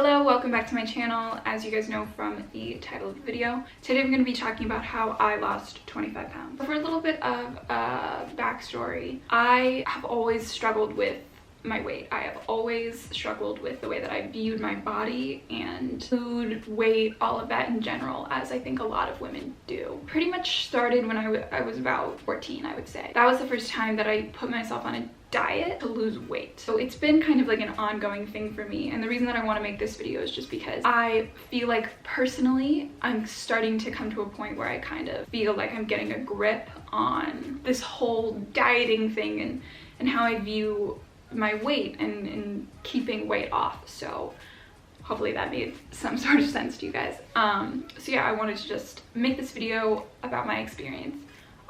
Hello, welcome back to my channel. As you guys know from the title of the video, today I'm going to be talking about how I lost 25 pounds. For a little bit of a backstory, I have always struggled with my weight. I have always struggled with the way that I viewed my body and food, weight, all of that in general, as I think a lot of women do. Pretty much started when I was about 14, I would say. That was the first time that I put myself on a diet to lose weight. So it's been kind of like an ongoing thing for me, and the reason that I want to make this video is just because I feel like personally I'm starting to come to a point where I kind of feel like I'm getting a grip on this whole dieting thing and how I view my weight and keeping weight off. So hopefully that made some sort of sense to you guys. So yeah, I wanted to just make this video about my experience.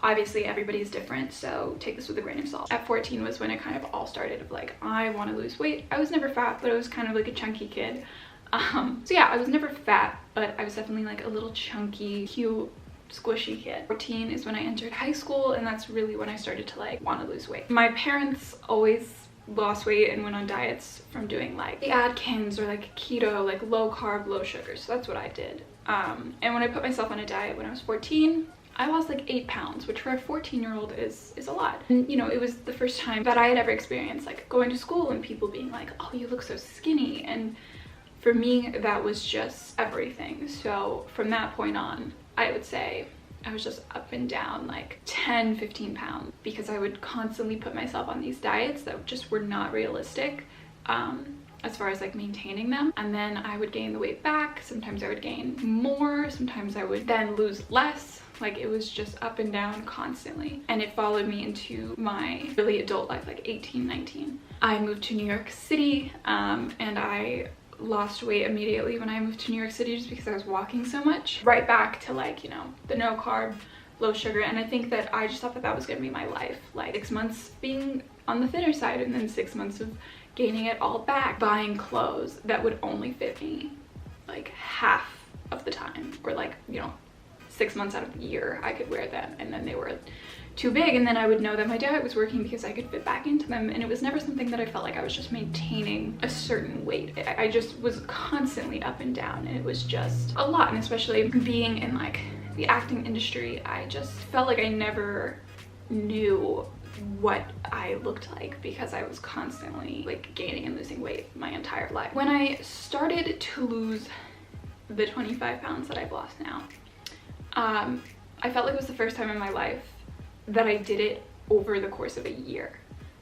Obviously everybody's different, so take this with a grain of salt. At 14 was when it kind of all started of like, I want to lose weight. I was never fat, but I was kind of like a chunky kid. So yeah, I was never fat, but I was definitely like a little chunky, cute, squishy kid. 14 is when I entered high school, and that's really when I started to like want to lose weight. My parents always lost weight and went on diets from doing like the Atkins or like keto, like low carb, low sugar. So that's what I did. And when I put myself on a diet when I was 14, I lost like 8 pounds, which for a 14-year-old is a lot. And you know, it was the first time that I had ever experienced like going to school and people being like, oh, you look so skinny. And for me, that was just everything. So from that point on, I would say I was just up and down like 10-15 pounds because I would constantly put myself on these diets that just were not realistic as far as like maintaining them. And then I would gain the weight back. Sometimes I would gain more, sometimes I would then lose less. Like it was just up and down constantly, and it followed me into my really adult life, like 18, 19. I moved to New York City, and I lost weight immediately when I moved to New York City just because I was walking so much. Right back to like, you know, the no carb, low sugar. And I think that I just thought that that was gonna be my life, like 6 months being on the thinner side and then 6 months of gaining it all back, buying clothes that would only fit me like half of the time, or like, you know, 6 months out of the year I could wear them, and then they were too big, and then I would know that my diet was working because I could fit back into them. And it was never something that I felt like I was just maintaining a certain weight. I just was constantly up and down, and it was just a lot. And especially being in like the acting industry, I just felt like I never knew what I looked like because I was constantly like gaining and losing weight my entire life. When I started to lose the 25 pounds that I've lost now, I felt like it was the first time in my life that I did it over the course of a year.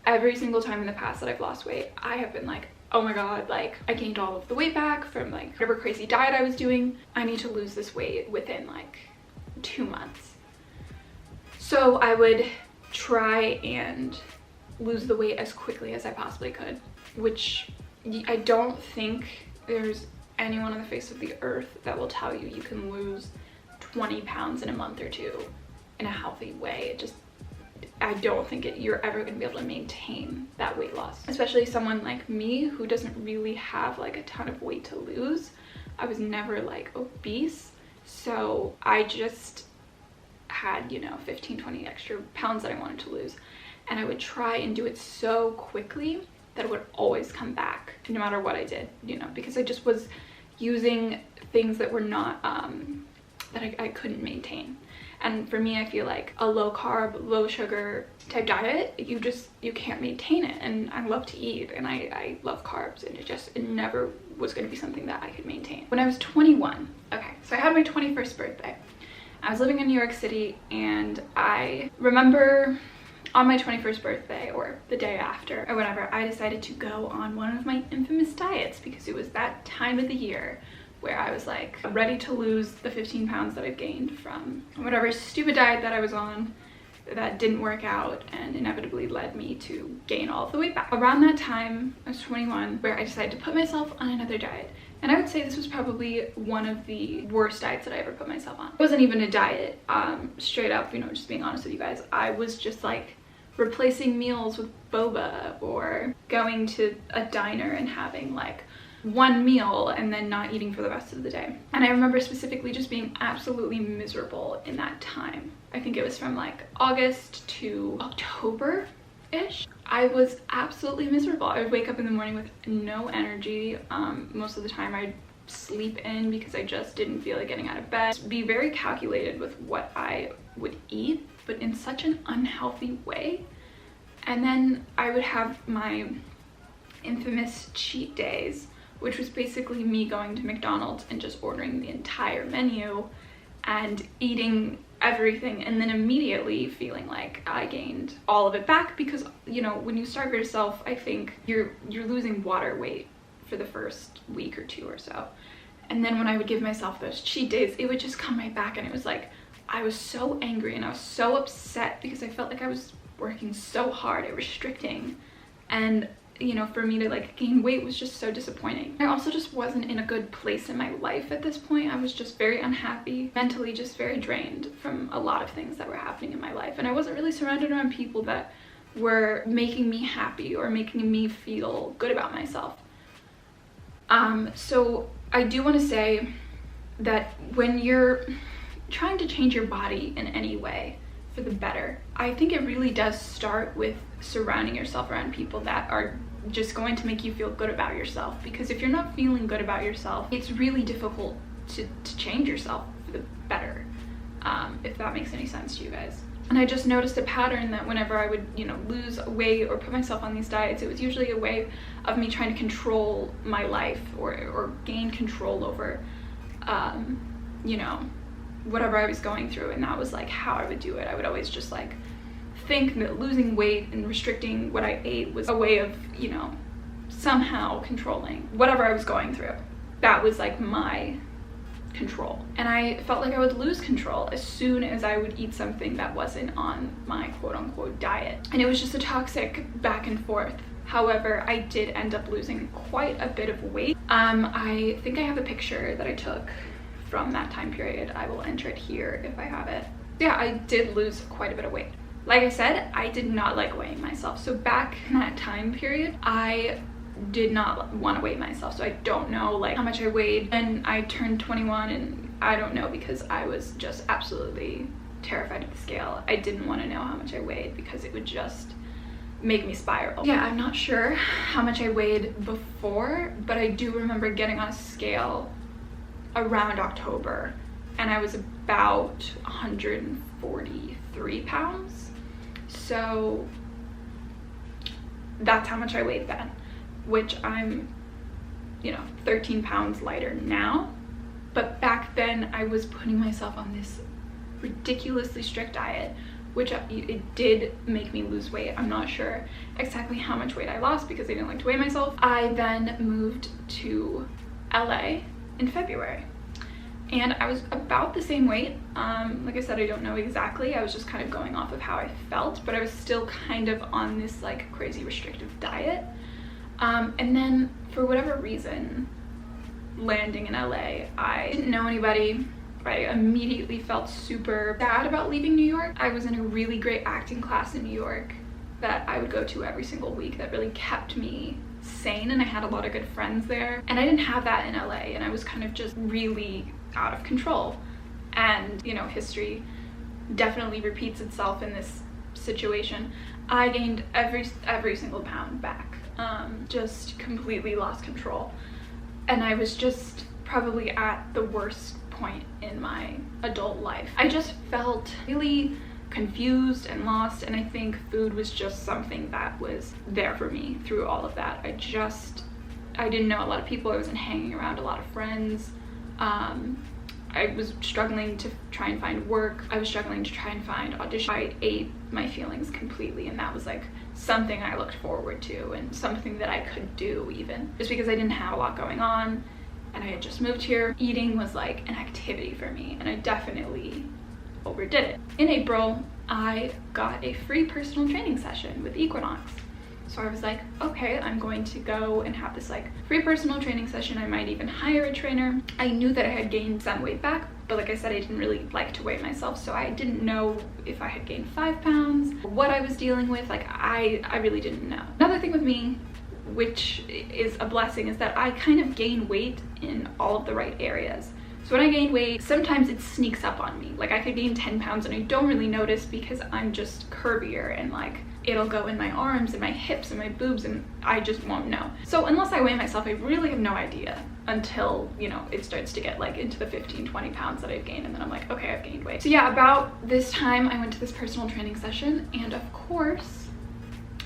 Every single time in the past that I've lost weight, I have been like, oh my god, like I gained all of the weight back from like whatever crazy diet I was doing. I need to lose this weight within like 2 months. So I would try and lose the weight as quickly as I possibly could, which I don't think there's anyone on the face of the earth that will tell you you can lose 20 pounds in a month or two in a healthy way. I don't think you're ever going to be able to maintain that weight loss, especially someone like me who doesn't really have like a ton of weight to lose. I was never like obese, so I just had, you know, 15-20 extra pounds that I wanted to lose, and I would try and do it so quickly that it would always come back no matter what I did, you know, because I just was using things that were not that I couldn't maintain. And for me, I feel like a low carb, low sugar type diet, you can't maintain it. And I love to eat, and I love carbs, and it never was going to be something that I could maintain. When I was 21, okay, so I had my 21st birthday. I was living in New York City, and I remember on my 21st birthday, or the day after or whatever, I decided to go on one of my infamous diets because it was that time of the year where I was like ready to lose the 15 pounds that I've gained from whatever stupid diet that I was on that didn't work out and inevitably led me to gain all of the weight back. Around that time, I was 21, where I decided to put myself on another diet. And I would say this was probably one of the worst diets that I ever put myself on. It wasn't even a diet, straight up, you know, just being honest with you guys. I was just like replacing meals with boba, or going to a diner and having like one meal and then not eating for the rest of the day. And I remember specifically just being absolutely miserable in that time. I think it was from like August to October ish. I was absolutely miserable. I would wake up in the morning with no energy. Most of the time I'd sleep in because I just didn't feel like getting out of bed. Be very calculated with what I would eat, but in such an unhealthy way. And then I would have my infamous cheat days, which was basically me going to McDonald's and just ordering the entire menu and eating everything, and then immediately feeling like I gained all of it back, because, you know, when you starve yourself, I think you're losing water weight for the first week or two or so. And then when I would give myself those cheat days, it would just come right back, and it was like I was so angry and I was so upset because I felt like I was working so hard at restricting, and you know, for me to like gain weight was just so disappointing. I also just wasn't in a good place in my life at this point. I was just very unhappy, mentally just very drained from a lot of things that were happening in my life, and I wasn't really surrounded around people that were making me happy or making me feel good about myself. So I do want to say that when you're trying to change your body in any way for the better, I think it really does start with surrounding yourself around people that are just going to make you feel good about yourself, because if you're not feeling good about yourself, it's really difficult to change yourself for the better, if that makes any sense to you guys. And I just noticed a pattern that whenever I would, you know, lose weight or put myself on these diets, it was usually a way of me trying to control my life or gain control over, you know, whatever I was going through. And that was like how I would do it. I would always just like think that losing weight and restricting what I ate was a way of, you know, somehow controlling whatever I was going through. That was like my control. And I felt like I would lose control as soon as I would eat something that wasn't on my quote-unquote diet. And it was just a toxic back and forth. However, I did end up losing quite a bit of weight. I think I have a picture that I took from that time period. I will enter it here if I have it. Yeah, I did lose quite a bit of weight. Like I said, I did not like weighing myself. So back in that time period, I did not want to weigh myself. So I don't know like how much I weighed. And I turned 21, and I don't know, because I was just absolutely terrified of the scale. I didn't want to know how much I weighed because it would just make me spiral. Yeah, I'm not sure how much I weighed before, but I do remember getting on a scale around October, and I was about 143 pounds. So that's how much I weighed then, which I'm, you know, 13 pounds lighter now. But back then I was putting myself on this ridiculously strict diet, which it did make me lose weight. I'm not sure exactly how much weight I lost because I didn't like to weigh myself. I then moved to LA in February, and I was about the same weight. Like I said, I don't know exactly. I was just kind of going off of how I felt, but I was still kind of on this like crazy restrictive diet. And then for whatever reason, landing in LA, I didn't know anybody. I immediately felt super bad about leaving New York. I was in a really great acting class in New York that I would go to every single week that really kept me sane, and I had a lot of good friends there. And I didn't have that in LA, and I was kind of just really out of control. And, you know, history definitely repeats itself in this situation. I gained every single pound back. Just completely lost control. And I was just probably at the worst point in my adult life. I just felt really confused and lost, and I think food was just something that was there for me through all of that. I didn't know a lot of people. I wasn't hanging around a lot of friends. I was struggling to try and find work. I was struggling to try and find auditions. I ate my feelings completely, and that was like something I looked forward to and something that I could do, even just because I didn't have a lot going on and I had just moved here. Eating was like an activity for me, and I definitely overdid it. In April, I got a free personal training session with Equinox. So I was like, okay, I'm going to go and have this like free personal training session. I might even hire a trainer. I knew that I had gained some weight back, but like I said, I didn't really like to weigh myself. So I didn't know if I had gained 5 pounds, what I was dealing with. Like I really didn't know. Another thing with me, which is a blessing, is that I kind of gain weight in all of the right areas. So when I gain weight, sometimes it sneaks up on me. Like I could gain 10 pounds and I don't really notice because I'm just curvier and like it'll go in my arms and my hips and my boobs, and I just won't know. So unless I weigh myself, I really have no idea until, you know, it starts to get like into the 15-20 pounds that I've gained, and then I'm like, okay, I've gained weight. So yeah, about this time I went to this personal training session, and of course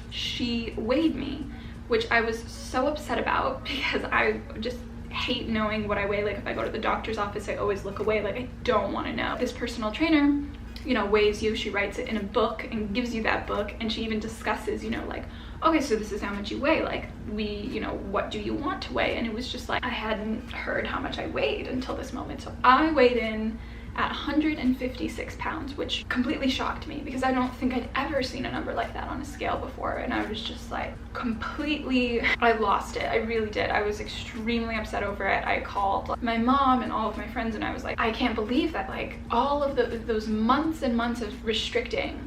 she weighed me, which I was so upset about because I just hate knowing what I weigh. Like if I go to the doctor's office, I always look away, like I don't want to know. This personal trainer, you know, weighs you. She writes it in a book and gives you that book, and she even discusses, you know, like, okay, so this is how much you weigh, like you know, what do you want to weigh? And it was just like, I hadn't heard how much I weighed until this moment. So I weighed in at 156 pounds, which completely shocked me because I don't think I'd ever seen a number like that on a scale before. And I was just like completely, I lost it. I really did. I was extremely upset over it. I called my mom and all of my friends, and I was like, I can't believe that, like all of those months and months of restricting,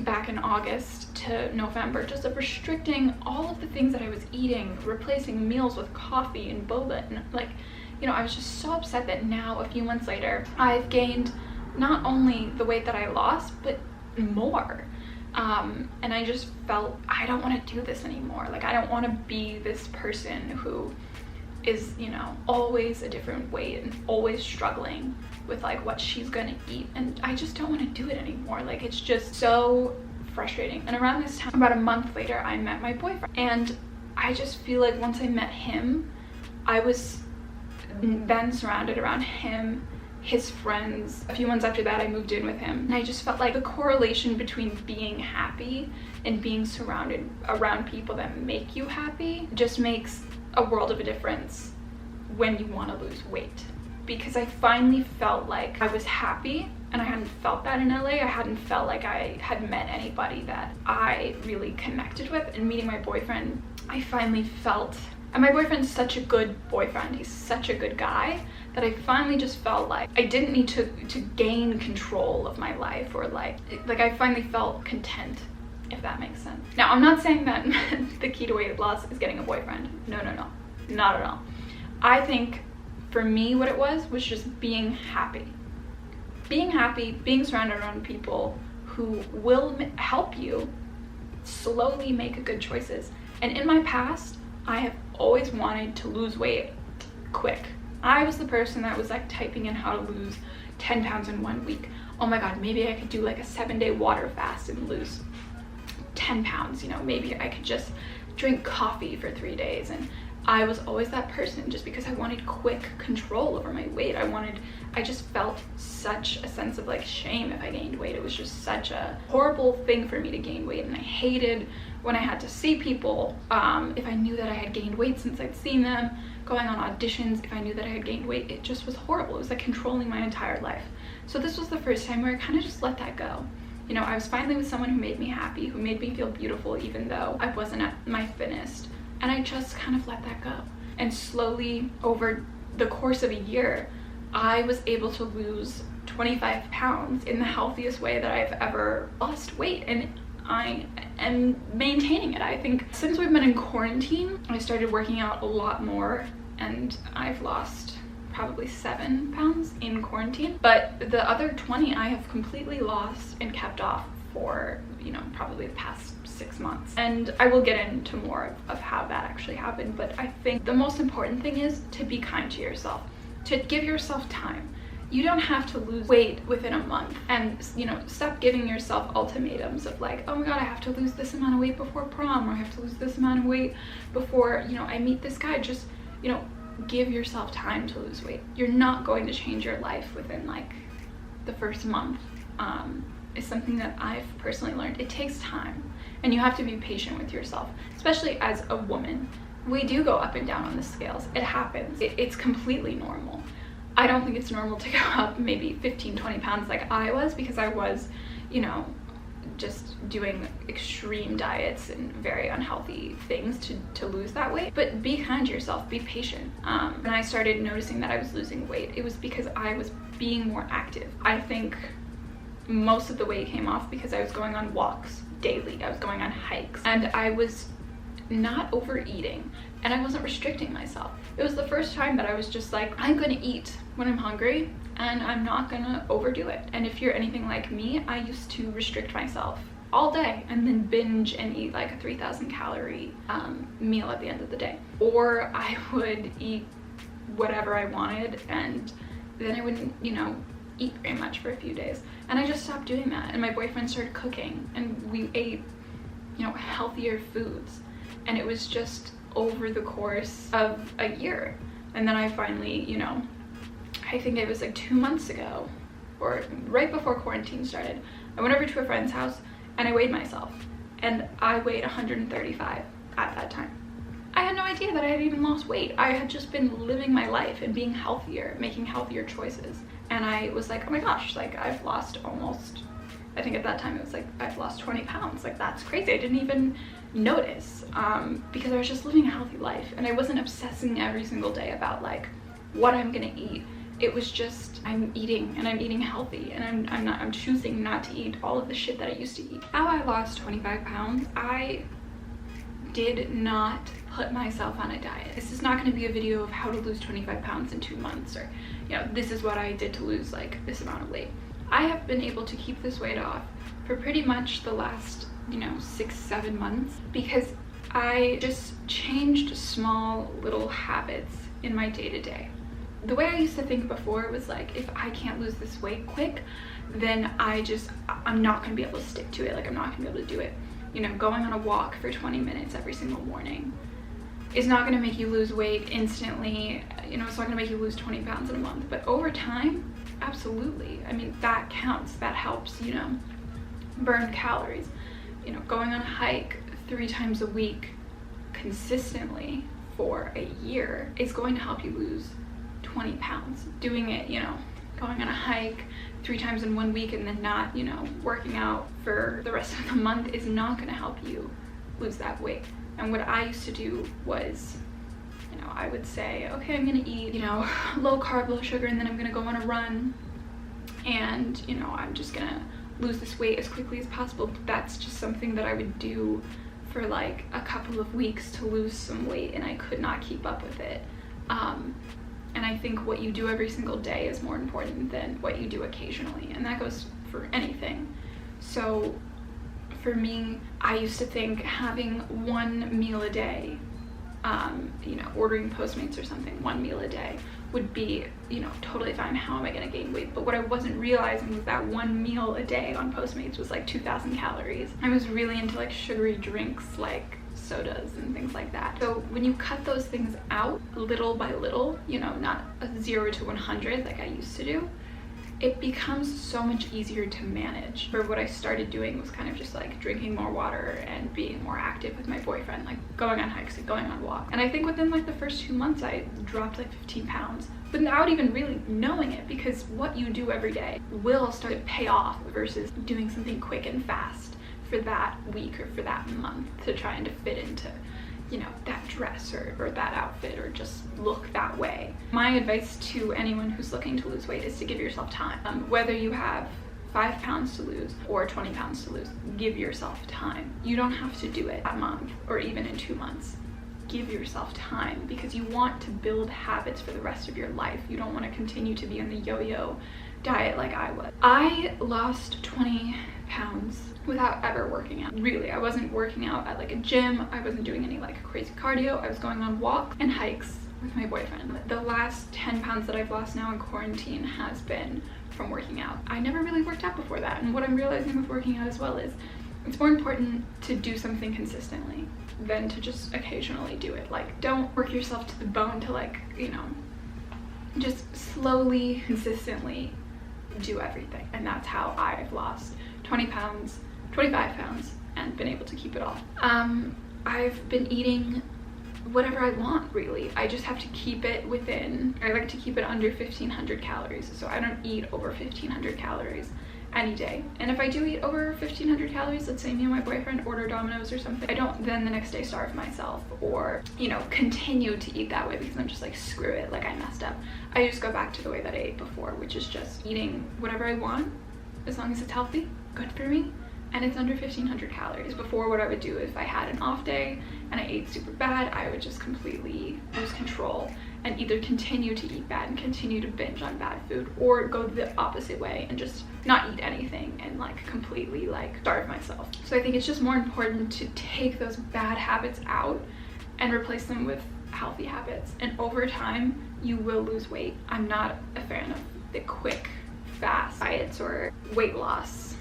back in August to November, just of restricting all of the things that I was eating, replacing meals with coffee and boba, and like, you know, I was just so upset that now, a few months later, I've gained not only the weight that I lost, but more. And I just felt, I don't want to do this anymore. Like, I don't want to be this person who is, you know, always a different weight and always struggling with like what she's gonna eat. And I just don't want to do it anymore. Like, it's just so frustrating. And around this time, about a month later, I met my boyfriend. And I just feel like once I met him, I was then surrounded around him, his friends. A few months after that, I moved in with him, and I just felt like the correlation between being happy and being surrounded around people that make you happy just makes a world of a difference when you want to lose weight. Because I finally felt like I was happy, and I hadn't felt that in LA. I hadn't felt like I had met anybody that I really connected with. And meeting my boyfriend, I finally felt, and my boyfriend's such a good boyfriend, he's such a good guy, that I finally just felt like I didn't need to gain control of my life, or like I finally felt content, if that makes sense. Now, I'm not saying that the key to weight loss is getting a boyfriend. No, not at all. I think for me, what it was just being happy. Being happy, being surrounded around people who will help you slowly make good choices. And in my past, I have always wanted to lose weight quick. I was the person that was like typing in how to lose 10 pounds in 1 week. Oh my god, maybe I could do like a 7-day water fast and lose 10 pounds. You know, maybe I could just drink coffee for 3 days. And I was always that person just because I wanted quick control over my weight. I just felt such a sense of like shame if I gained weight. It was just such a horrible thing for me to gain weight, and I hated when I had to see people, if I knew that I had gained weight since I'd seen them, going on auditions, if I knew that I had gained weight, it just was horrible. It was like controlling my entire life. So this was the first time where I kind of just let that go. You know, I was finally with someone who made me happy, who made me feel beautiful even though I wasn't at my thinnest. And I just kind of let that go. And slowly, over the course of a year, I was able to lose 25 pounds in the healthiest way that I've ever lost weight. And I am maintaining it. I think since we've been in quarantine, I started working out a lot more, and I've lost probably 7 pounds in quarantine. But the other 20 I have completely lost and kept off for, you know, probably the past 6 months. And I will get into more of how that actually happened. But I think the most important thing is to be kind to yourself, to give yourself time. You don't have to lose weight within a month, and, you know, stop giving yourself ultimatums of like, oh my god, I have to lose this amount of weight before prom, or I have to lose this amount of weight before, you know, I meet this guy. Just, you know, give yourself time to lose weight. You're not going to change your life within like the first month. Is something that I've personally learned. It takes time, and you have to be patient with yourself, especially as a woman. We do go up and down on the scales. It happens. It's completely normal. I don't think it's normal to go up maybe 15-20 pounds like I was, because I was, you know, just doing extreme diets and very unhealthy things to lose that weight. But be kind to yourself, be patient. When I started noticing that I was losing weight, it was because I was being more active. I think most of the weight came off because I was going on walks daily. I was going on hikes, and I was not overeating, and I wasn't restricting myself. It was the first time that I was just like, I'm gonna eat when I'm hungry, and I'm not gonna overdo it. And if you're anything like me, I used to restrict myself all day and then binge and eat like a 3,000 calorie meal at the end of the day. Or I would eat whatever I wanted and then I wouldn't, you know, eat very much for a few days. And I just stopped doing that, and my boyfriend started cooking and we ate, you know, healthier foods. And it was just over the course of a year. And then I finally, you know, I think it was like 2 months ago or right before quarantine started, I went over to a friend's house and I weighed myself, and I weighed 135 at that time. I had no idea that I had even lost weight. I had just been living my life and being healthier, making healthier choices. And I was like, oh my gosh, like I've lost almost, I think at that time it was like, I've lost 20 pounds. Like that's crazy. I didn't even notice because I was just living a healthy life and I wasn't obsessing every single day about like what I'm gonna eat. It was just, I'm eating and I'm eating healthy, and I'm choosing not to eat all of the shit that I used to eat. How I lost 25 pounds, I did not put myself on a diet. This is not going to be a video of how to lose 25 pounds in 2 months, or, you know, this is what I did to lose like this amount of weight. I have been able to keep this weight off for pretty much the last, you know, 6-7 months because I just changed small little habits in my day-to-day. The way I used to think before was like, if I can't lose this weight quick, then I'm not going to be able to stick to it. Like I'm not going to be able to do it. You know, going on a walk for 20 minutes every single morning is not going to make you lose weight instantly. You know, it's not going to make you lose 20 pounds in a month, but over time, absolutely. I mean, that counts. That helps, you know, burn calories. You know, going on a hike 3 times a week consistently for a year is going to help you lose 20 pounds. Doing it, you know, going on a hike 3 times in 1 week and then not, you know, working out for the rest of the month is not going to help you lose that weight. And what I used to do was, you know, I would say, okay, I'm going to eat, you know, low carb, low sugar, and then I'm going to go on a run, and, you know, I'm just going to lose this weight as quickly as possible. But that's just something that I would do for like a couple of weeks to lose some weight, and I could not keep up with it. And I think what you do every single day is more important than what you do occasionally, and that goes for anything. So for me, I used to think having 1 meal a day, you know, ordering Postmates or something, 1 meal a day would be, you know, totally fine. How am I going to gain weight? But what I wasn't realizing was that 1 meal a day on Postmates was like 2,000 calories. I was really into like sugary drinks like sodas and things like that. So when you cut those things out little by little, you know, not a 0 to 100 like I used to do, it becomes so much easier to manage. Or what I started doing was kind of just like drinking more water and being more active with my boyfriend, like going on hikes and going on walks. And I think within like the first 2 months I dropped like 15 pounds without even really knowing it, because what you do every day will start to pay off versus doing something quick and fast for that week or for that month to try and to fit into, you know, that dress or that outfit or just look that way. My advice to anyone who's looking to lose weight is to give yourself time. Whether you have 5 pounds to lose or 20 pounds to lose, give yourself time. You don't have to do it a month or even in 2 months. Give yourself time, because you want to build habits for the rest of your life. You don't want to continue to be on the yo-yo diet like I was. I lost 20 pounds without ever working out. Really, I wasn't working out at like a gym. I wasn't doing any like crazy cardio. I was going on walks and hikes with my boyfriend. The last 10 pounds that I've lost now in quarantine has been from working out. I never really worked out before that, and what I'm realizing with working out as well is it's more important to do something consistently than to just occasionally do it. Like, don't work yourself to the bone to, like, you know, just slowly, consistently do everything. And that's how I've lost 20 pounds, 25 pounds, and been able to keep it off. I've been eating whatever I want, really. I just have to keep it within, I like to keep it under 1,500 calories. So I don't eat over 1,500 calories any day. And if I do eat over 1,500 calories, let's say me and my boyfriend order Domino's or something, I don't then the next day starve myself or, you know, continue to eat that way because I'm just like, screw it, like I messed up. I just go back to the way that I ate before, which is just eating whatever I want, as long as it's healthy, good for me, and it's under 1,500 calories. Before, what I would do if I had an off day and I ate super bad, I would just completely lose control and either continue to eat bad and continue to binge on bad food, or go the opposite way and just not eat anything and like completely like starve myself. So I think it's just more important to take those bad habits out and replace them with healthy habits, and over time you will lose weight. I'm not a fan of the quick fast diets or weight loss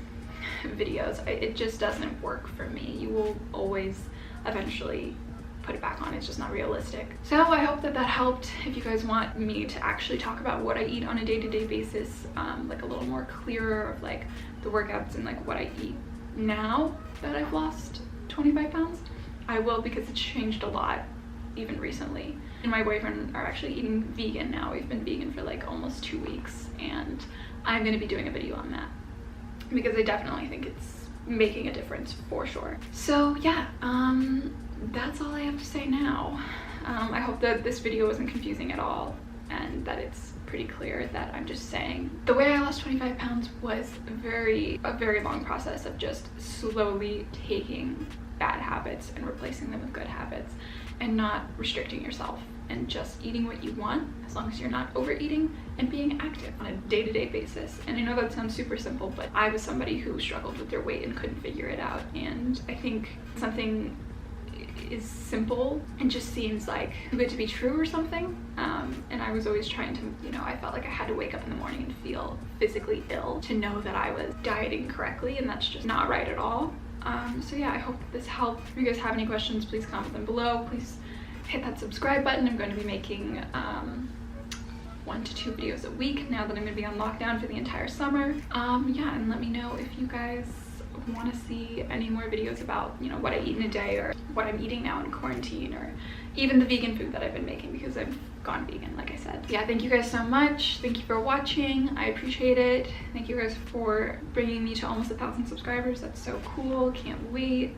videos. It just doesn't work for me. You will always eventually put it back on. It's just not realistic. So I hope that helped. If you guys want me to actually talk about what I eat on a day-to-day basis, like a little more clearer of like the workouts and like what I eat now that I've lost 25 pounds, I will, because it's changed a lot even recently. And my boyfriend are actually eating vegan now. We've been vegan for like almost 2 weeks, and I'm going to be doing a video on that because I definitely think it's making a difference for sure. So yeah, that's all I have to say now. I hope that this video wasn't confusing at all, and that it's pretty clear that I'm just saying the way I lost 25 pounds was a very long process of just slowly taking bad habits and replacing them with good habits, and not restricting yourself, and just eating what you want as long as you're not overeating, and being active on a day-to-day basis. And I know that sounds super simple, but I was somebody who struggled with their weight and couldn't figure it out, and I think something is simple and just seems like too good to be true or something, and I was always trying to, you know, I felt like I had to wake up in the morning and feel physically ill to know that I was dieting correctly, and that's just not right at all. So yeah, I hope this helped. If you guys have any questions, please comment them below. Please hit that subscribe button. I'm going to be making 1 to 2 videos a week now that I'm going to be on lockdown for the entire summer. Yeah, and let me know if you guys want to see any more videos about, you know, what I eat in a day, or what I'm eating now in quarantine, or even the vegan food that I've been making, because I've gone vegan, like I said. Yeah, thank you guys so much. Thank you for watching. I appreciate it. Thank you guys for bringing me to almost 1,000 subscribers. That's so cool. Can't wait.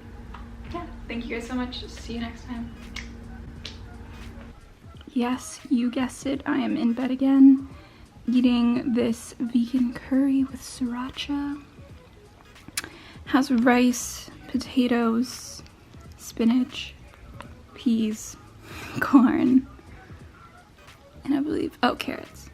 Yeah, thank you guys so much. See you next time. Yes, you guessed it. I am in bed again, eating this vegan curry with sriracha. Has rice, potatoes, spinach, peas, corn, and I believe, oh, carrots.